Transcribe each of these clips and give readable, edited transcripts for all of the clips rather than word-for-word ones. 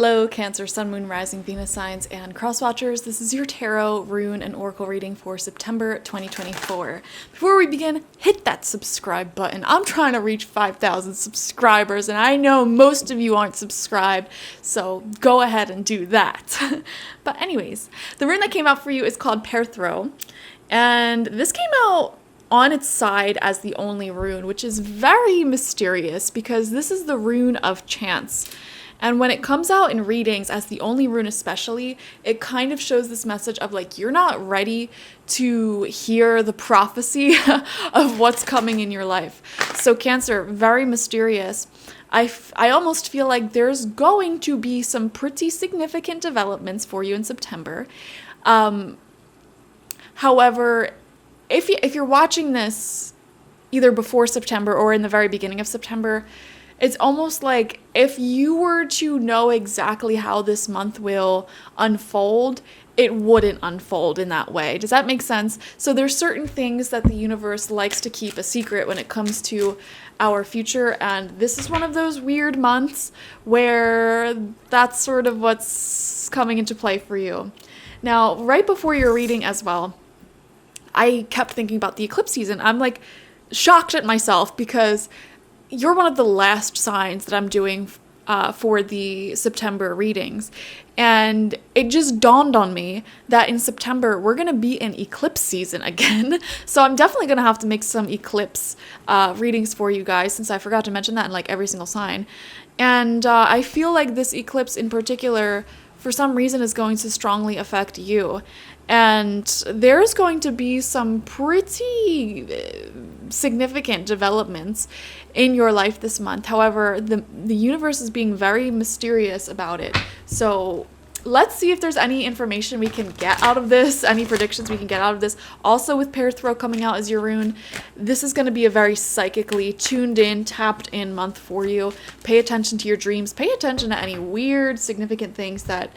Hello, Cancer, Sun, Moon, Rising, Venus signs, and cross-watchers. This is your tarot, rune, and oracle reading for September 2024. Before we begin, hit that subscribe button. I'm trying to reach 5,000 subscribers, and I know most of you aren't subscribed, so go ahead and do that. But anyways, the rune that came out for you is called Perthro, and this came out on its side as the only rune, which is very mysterious because this is the rune of chance. And when it comes out in readings as the only rune especially, it kind of shows this message of like, you're not ready to hear the prophecy of what's coming in your life. So Cancer, very mysterious. I almost feel like there's going to be some pretty significant developments for you in September. However, if you're watching this either before September or in the very beginning of September, it's almost like if you were to know exactly how this month will unfold, it wouldn't unfold in that way. Does that make sense? So there's certain things that the universe likes to keep a secret when it comes to our future, and this is one of those weird months where that's sort of what's coming into play for you. Now, right before your reading as well, I kept thinking about the eclipse season. I'm like shocked at myself because you're one of the last signs that I'm doing for the September readings. And it just dawned on me that in September, we're going to be in eclipse season again. So I'm definitely going to have to make some eclipse readings for you guys, since I forgot to mention that in like every single sign. And I feel like this eclipse in particular, for some reason, is going to strongly affect you. And there's going to be some pretty significant developments in your life this month. However, the universe is being very mysterious about it. So let's see if there's any information we can get out of this, any predictions we can get out of this. Also, with Perthro coming out as your rune, this is going to be a very psychically tuned in, tapped in month for you. Pay attention to your dreams. Pay attention to any weird, significant things that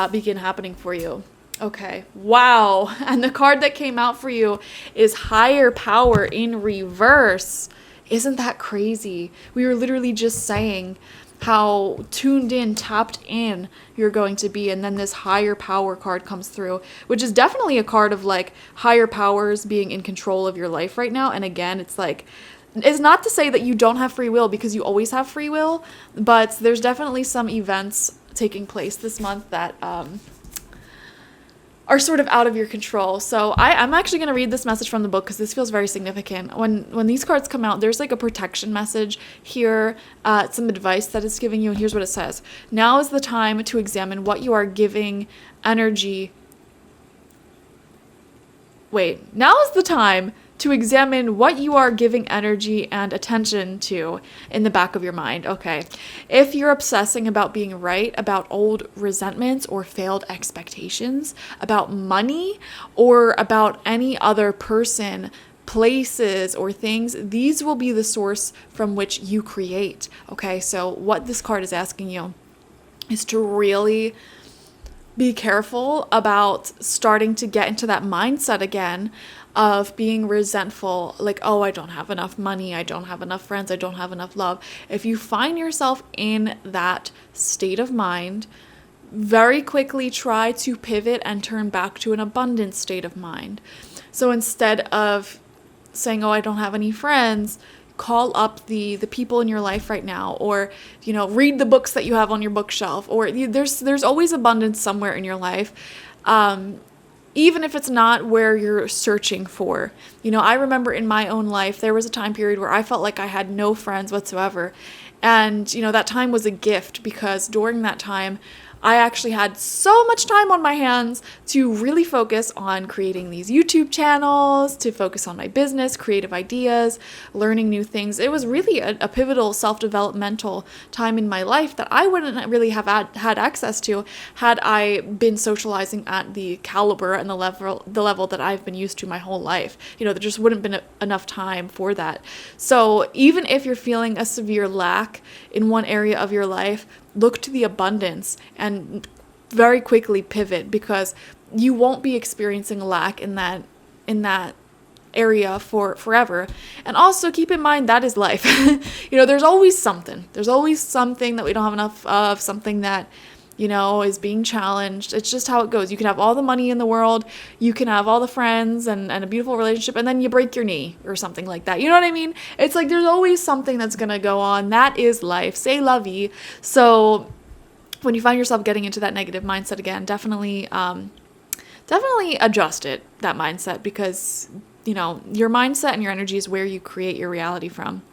begin happening for you. Okay, wow. And the card that came out for you is Higher Power in reverse. Isn't that crazy? We were literally just saying how tuned in, tapped in you're going to be, and then this Higher Power card comes through, which is definitely a card of like higher powers being in control of your life right now. And again, it's like, it's not to say that you don't have free will, because you always have free will, but there's definitely some events taking place this month that are sort of out of your control. So I'm actually going to read this message from the book because this feels very significant. When these cards come out, there's like a protection message here, some advice that it's giving you, and here's what it says. Now is the time to examine what you are giving energy. Now is the time to examine what you are giving energy and attention to in the back of your mind. Okay. If you're obsessing about being right, about old resentments or failed expectations, about money, or about any other person, places, or things, these will be the source from which you create. Okay. So what this card is asking you is to really be careful about starting to get into that mindset again of being resentful, like, oh, I don't have enough money, I don't have enough friends, I don't have enough love. If you find yourself in that state of mind, very quickly try to pivot and turn back to an abundant state of mind. So instead of saying, oh, I don't have any friends, call up the people in your life right now, or, you know, read the books that you have on your bookshelf, or there's always abundance somewhere in your life. Even if it's not where you're searching for. You know, I remember in my own life, there was a time period where I felt like I had no friends whatsoever. And, you know, that time was a gift, because during that time, I actually had so much time on my hands to really focus on creating these YouTube channels, to focus on my business, creative ideas, learning new things. It was really a pivotal self-developmental time in my life that I wouldn't really have had access to had I been socializing at the caliber and the level that I've been used to my whole life. You know, there just wouldn't been enough time for that. So even if you're feeling a severe lack in one area of your life, look to the abundance and very quickly pivot, because you won't be experiencing lack in that area for forever. And also keep in mind, that is life. You know, there's always something that we don't have enough of, something that is being challenged. It's just how it goes. You can have all the money in the world, you can have all the friends and a beautiful relationship, and then you break your knee or something like that. You know what I mean? It's like there's always something that's going to go on. That is life. C'est la vie. So when you find yourself getting into that negative mindset again, definitely adjust that mindset, because your mindset and your energy is where you create your reality from.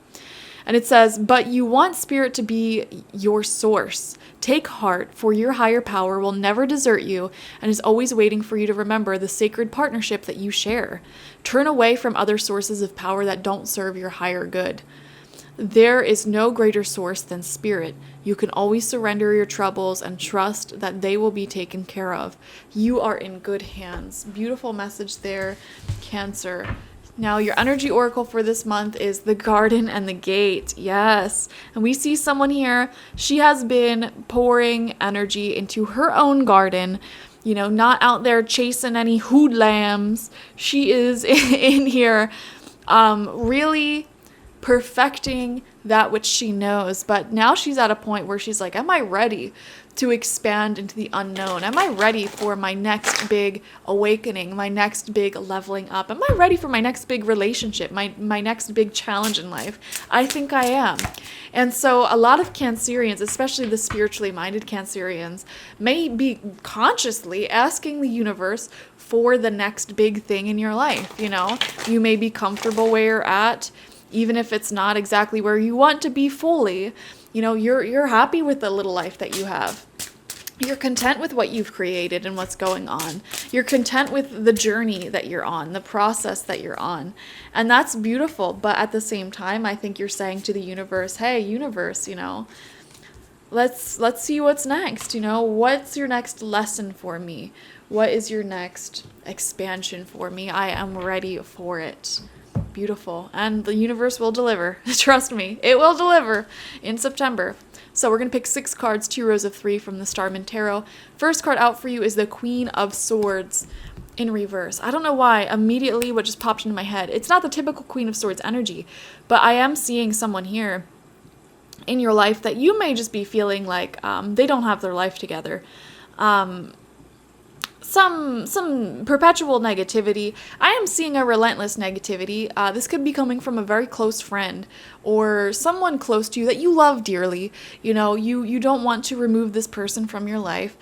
And it says, but you want spirit to be your source. Take heart, for your higher power will never desert you and is always waiting for you to remember the sacred partnership that you share. Turn away from other sources of power that don't serve your higher good. There is no greater source than spirit. You can always surrender your troubles and trust that they will be taken care of. You are in good hands. Beautiful message there, Cancer. Now, your energy oracle for this month is the Garden and the Gate. Yes. And we see someone here. She has been pouring energy into her own garden, not out there chasing any hoodlums. She is in here really perfecting that which she knows. But now she's at a point where she's like, am I ready to expand into the unknown? Am I ready for my next big awakening, my next big leveling up? Am I ready for my next big relationship, my next big challenge in life? I think I am. And so a lot of Cancerians, especially the spiritually minded Cancerians, may be consciously asking the universe for the next big thing in your life. You may be comfortable where you're at, even if it's not exactly where you want to be fully. You're happy with the little life that you have. You're content with what you've created and what's going on. You're content with the journey that you're on, the process that you're on. And that's beautiful. But at the same time, I think you're saying to the universe, hey, universe, let's see what's next. What's your next lesson for me? What is your next expansion for me? I am ready for it. Beautiful. And the universe will deliver. Trust me, it will deliver in September. So we're going to pick 6 cards, 2 rows of 3 from the Starman Tarot. First card out for you is the Queen of Swords in reverse. I don't know why, immediately what just popped into my head. It's not the typical Queen of Swords energy, but I am seeing someone here in your life that you may just be feeling like they don't have their life together. Some perpetual negativity. I am seeing a relentless negativity. This could be coming from a very close friend or someone close to you that you love dearly. You don't want to remove this person from your life.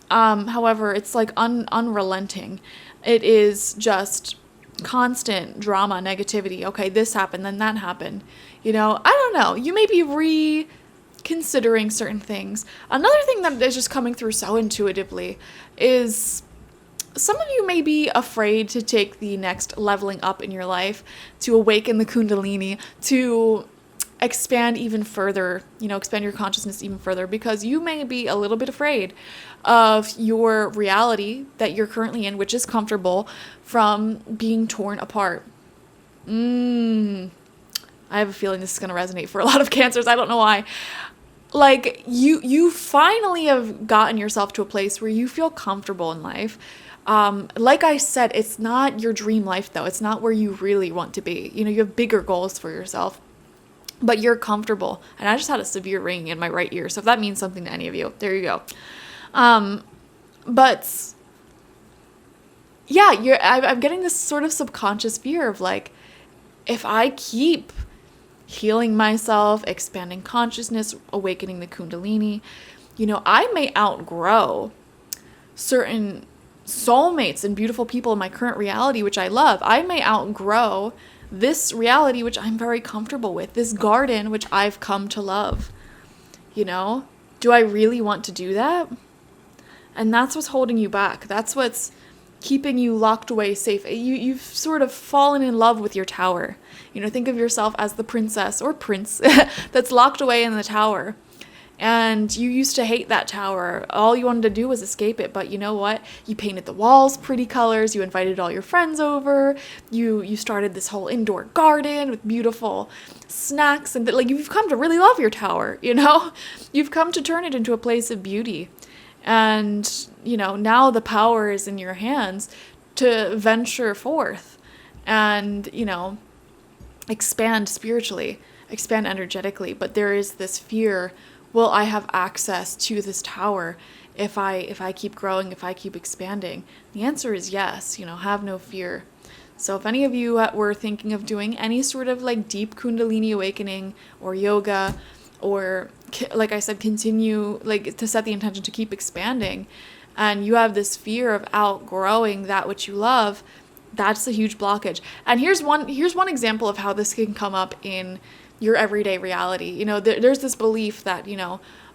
However, it's like unrelenting. It is just constant drama, negativity. Okay, this happened, then that happened. I don't know. You may be reconsidering certain things. Another thing that is just coming through so intuitively is some of you may be afraid to take the next leveling up in your life, to awaken the Kundalini, to expand even further, expand your consciousness even further, because you may be a little bit afraid of your reality that you're currently in, which is comfortable, from being torn apart. I have a feeling this is going to resonate for a lot of Cancers. I don't know why. Like, you finally have gotten yourself to a place where you feel comfortable in life. Like I said, it's not your dream life, though. It's not where you really want to be. You have bigger goals for yourself, but you're comfortable. And I just had a severe ringing in my right ear. So if that means something to any of you, there you go. But yeah, I'm getting this sort of subconscious fear of like, if I keep healing myself, expanding consciousness, awakening the Kundalini, I may outgrow certain soulmates and beautiful people in my current reality, which I love. I may outgrow this reality, which I'm very comfortable with, this garden, which I've come to love. Do I really want to do that? And that's what's holding you back. That's what's keeping you locked away safe. You've sort of fallen in love with your tower. Think of yourself as the princess or prince that's locked away in the tower. And you used to hate that tower. All you wanted to do was escape it. But you know what? You painted the walls pretty colors. You invited all your friends over. You started this whole indoor garden with beautiful snacks. And you've come to really love your tower, You've come to turn it into a place of beauty. And, now the power is in your hands to venture forth and, expand spiritually, expand energetically. But there is this fear will I have access to this tower if I keep growing, if I keep expanding? The answer is yes, have no fear. So if any of you were thinking of doing any sort of like deep Kundalini awakening or yoga, or like I said, continue like to set the intention to keep expanding, and you have this fear of outgrowing that which you love, that's a huge blockage. And here's one example of how this can come up in your everyday reality. There's this belief that,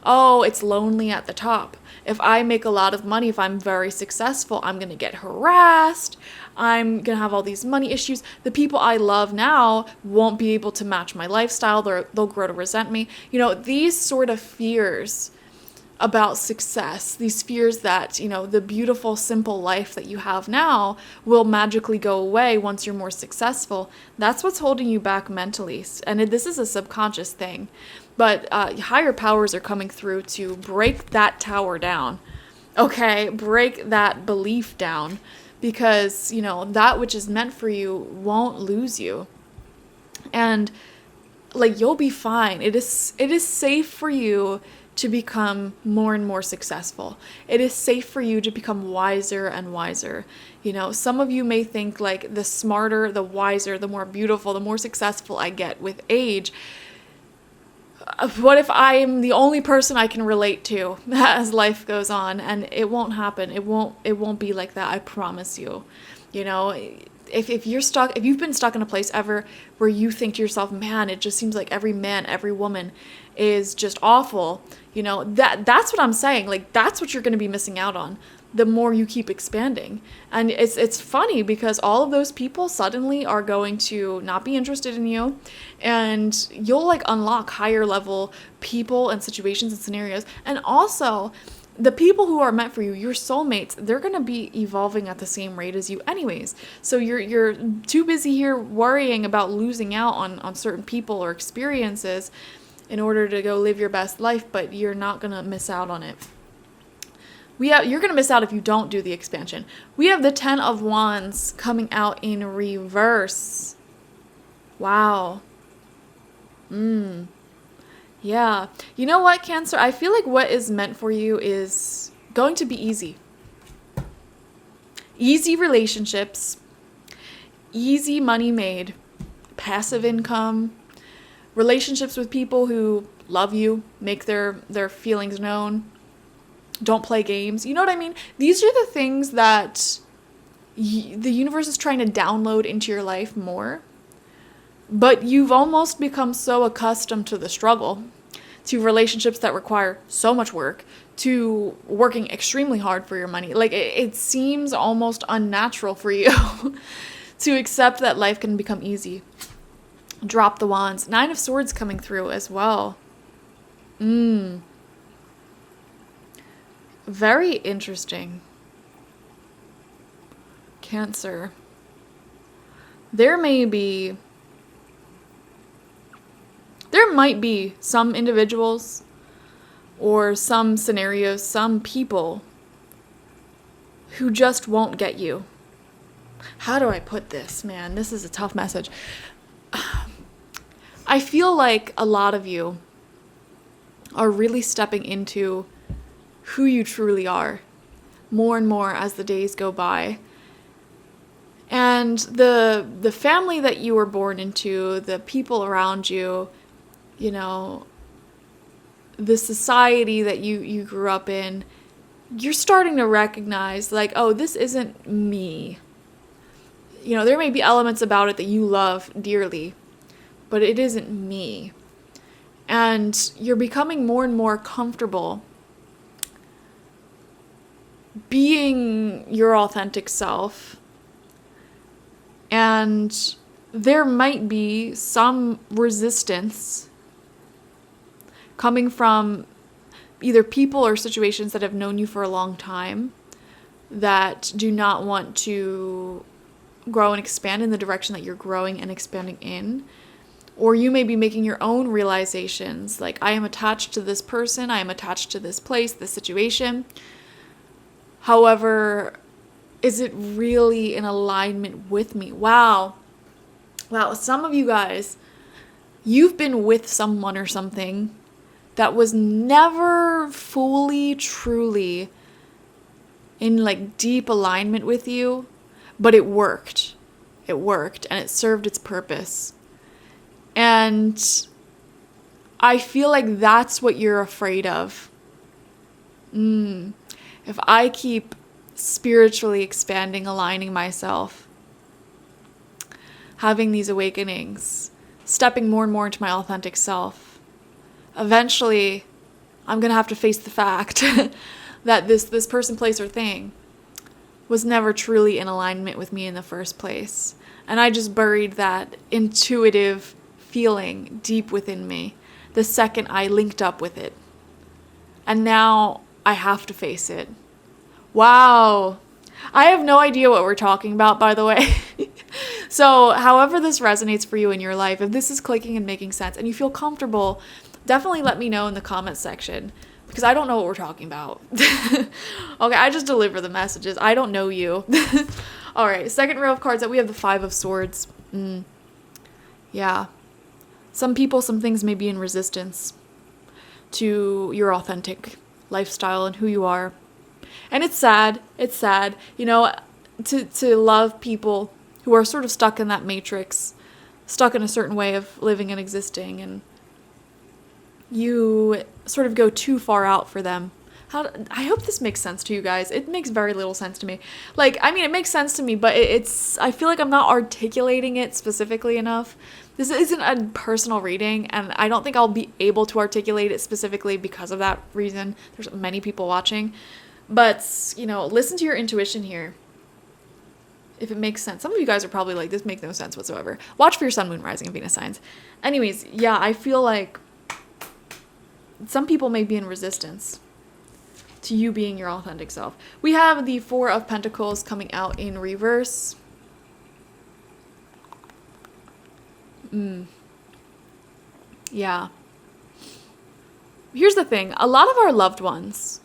oh, it's lonely at the top. If I make a lot of money, if I'm very successful, I'm going to get harassed. I'm going to have all these money issues. The people I love now won't be able to match my lifestyle. They'll grow to resent me. These sort of fears about success, these fears that, the beautiful, simple life that you have now will magically go away once you're more successful. That's what's holding you back mentally. And this is a subconscious thing. But higher powers are coming through to break that tower down. Okay? Break that belief down. Because, that which is meant for you won't lose you. And, like, you'll be fine. It is safe for you to become more and more successful. It is safe for you to become wiser and wiser. Some of you may think like the smarter, the wiser, the more beautiful, the more successful I get with age, what if I am the only person I can relate to as life goes on? And it won't happen. It won't be like that. I promise you. If you've been stuck in a place ever where you think to yourself, man, it just seems like every man, every woman is just awful, that's what I'm saying. Like, that's what you're going to be missing out on the more you keep expanding. And it's funny because all of those people suddenly are going to not be interested in you, and you'll like unlock higher level people and situations and scenarios. And also, the people who are meant for you, your soulmates, they're going to be evolving at the same rate as you anyways. So you're too busy here worrying about losing out on certain people or experiences in order to go live your best life, but you're not going to miss out on it. You're going to miss out if you don't do the expansion. We have the 10 of Wands coming out in reverse. Wow. Yeah. You know what, Cancer? I feel like what is meant for you is going to be easy. Easy relationships, easy money made, passive income, relationships with people who love you, make their feelings known, don't play games. You know what I mean? These are the things that the universe is trying to download into your life more. But you've almost become so accustomed to the struggle, to relationships that require so much work, to working extremely hard for your money. Like, it seems almost unnatural for you to accept that life can become easy. Drop the Wands. 9 of Swords coming through as well. Very interesting. Cancer. There might be some individuals or some scenarios, some people who just won't get you. How do I put this, man? This is a tough message. I feel like a lot of you are really stepping into who you truly are more and more as the days go by. And the family that you were born into, the people around you, the society that you grew up in, you're starting to recognize like, oh, this isn't me. There may be elements about it that you love dearly, but it isn't me. And you're becoming more and more comfortable being your authentic self. And there might be some resistance coming from either people or situations that have known you for a long time that do not want to grow and expand in the direction that you're growing and expanding in. Or you may be making your own realizations, like, I am attached to this person, I am attached to this place, this situation. However, is it really in alignment with me? Wow, some of you guys, you've been with someone or something that was never fully, truly in like deep alignment with you, but it worked. It worked and it served its purpose. And I feel like that's what you're afraid of. If I keep spiritually expanding, aligning myself, having these awakenings, stepping more and more into my authentic self, eventually I'm going to have to face the fact that this person, place, or thing was never truly in alignment with me in the first place. And I just buried that intuitive feeling deep within me the second I linked up with it. And now I have to face it. Wow. I have no idea what we're talking about, by the way. So however this resonates for you in your life, if this is clicking and making sense and you feel comfortable, definitely let me know in the comment section, because I don't know what we're talking about. Okay, I just deliver the messages. I don't know you. All right, second row of cards that we have the Five of Swords. Yeah. Some people, some things may be in resistance to your authentic lifestyle and who you are. And it's sad. It's sad, to love people who are sort of stuck in that matrix, stuck in a certain way of living and existing, and you sort of go too far out for them. I hope this makes sense to you guys. It makes very little sense to me. It makes sense to me, but I feel like I'm not articulating it specifically enough. This isn't a personal reading, and I don't think I'll be able to articulate it specifically because of that reason. There's many people watching. But, listen to your intuition here. If it makes sense. Some of you guys are probably like, this makes no sense whatsoever. Watch for your sun, moon, rising, and Venus signs. Anyways, yeah, I feel like some people may be in resistance to you being your authentic self. We have the Four of Pentacles coming out in reverse. Yeah. Here's the thing. A lot of our loved ones,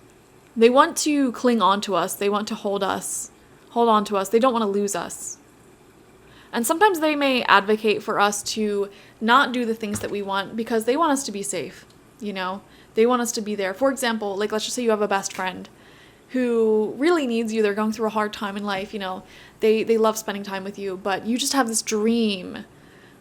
they want to cling on to us. They want to hold on to us. They don't want to lose us. And sometimes they may advocate for us to not do the things that we want because they want us to be safe. They want us to be there. For example, let's just say you have a best friend who really needs you. They're going through a hard time in life. They love spending time with you, but you just have this dream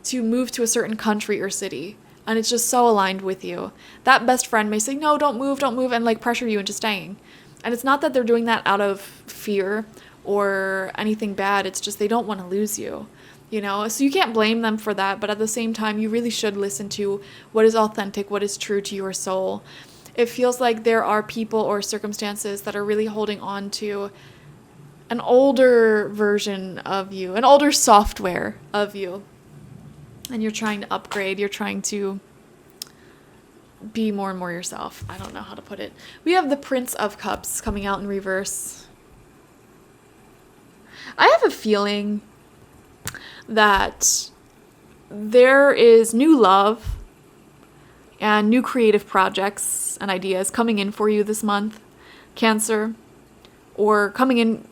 to move to a certain country or city, and it's just so aligned with you. That best friend may say, no, don't move, and pressure you into staying. And it's not that they're doing that out of fear or anything bad. It's just they don't want to lose you, So you can't blame them for that, but at the same time, you really should listen to what is authentic, what is true to your soul. It feels like there are people or circumstances that are really holding on to an older version of you, an older software of you. And you're trying to upgrade, you're trying to be more and more yourself. I don't know how to put it. We have the Prince of Cups coming out in reverse. I have a feeling that there is new love and new creative projects and ideas coming in for you this month, Cancer, or coming in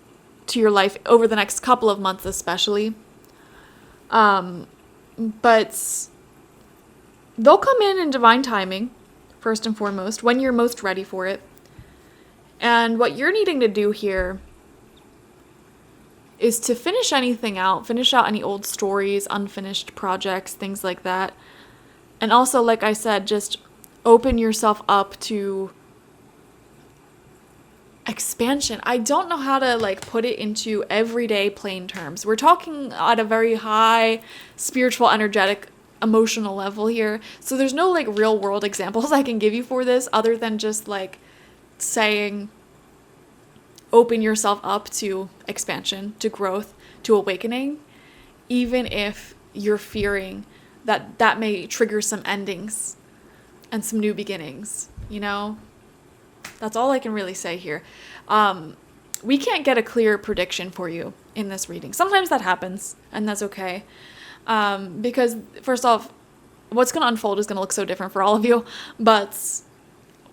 to your life over the next couple of months especially. But they'll come in divine timing, first and foremost, when you're most ready for it. And what you're needing to do here is to finish out any old stories, unfinished projects, things like that. And also, like I said, just open yourself up to expansion. I don't know how to put it into everyday plain terms. We're talking at a very high spiritual, energetic, emotional level here. So there's no real world examples I can give you for this other than just saying open yourself up to expansion, to growth, to awakening, even if you're fearing that may trigger some endings and some new beginnings, That's all I can really say here. We can't get a clear prediction for you in this reading. Sometimes that happens, and that's okay. Because, first off, what's going to unfold is going to look so different for all of you. But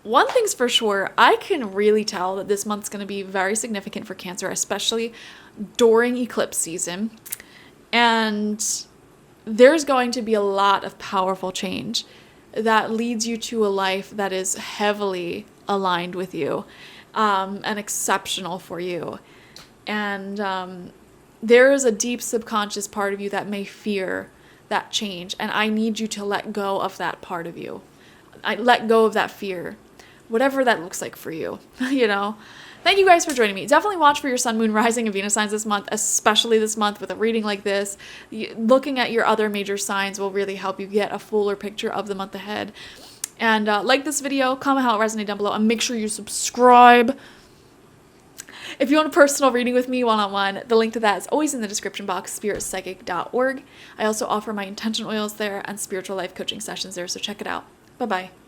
one thing's for sure, I can really tell that this month's going to be very significant for Cancer, especially during eclipse season. And there's going to be a lot of powerful change, that leads you to a life that is heavily aligned with you, and exceptional for you. And there is a deep subconscious part of you that may fear that change. And I need you to let go of that part of you. I let go of that fear, whatever that looks like for you, you know. Thank you guys for joining me. Definitely watch for your sun, moon, rising, and Venus signs this month, especially this month with a reading like this. Looking at your other major signs will really help you get a fuller picture of the month ahead. And like this video, comment how it resonated down below, and make sure you subscribe. If you want a personal reading with me one-on-one, the link to that is always in the description box, spiritpsychic.org. I also offer my intention oils there and spiritual life coaching sessions there, so check it out. Bye-bye.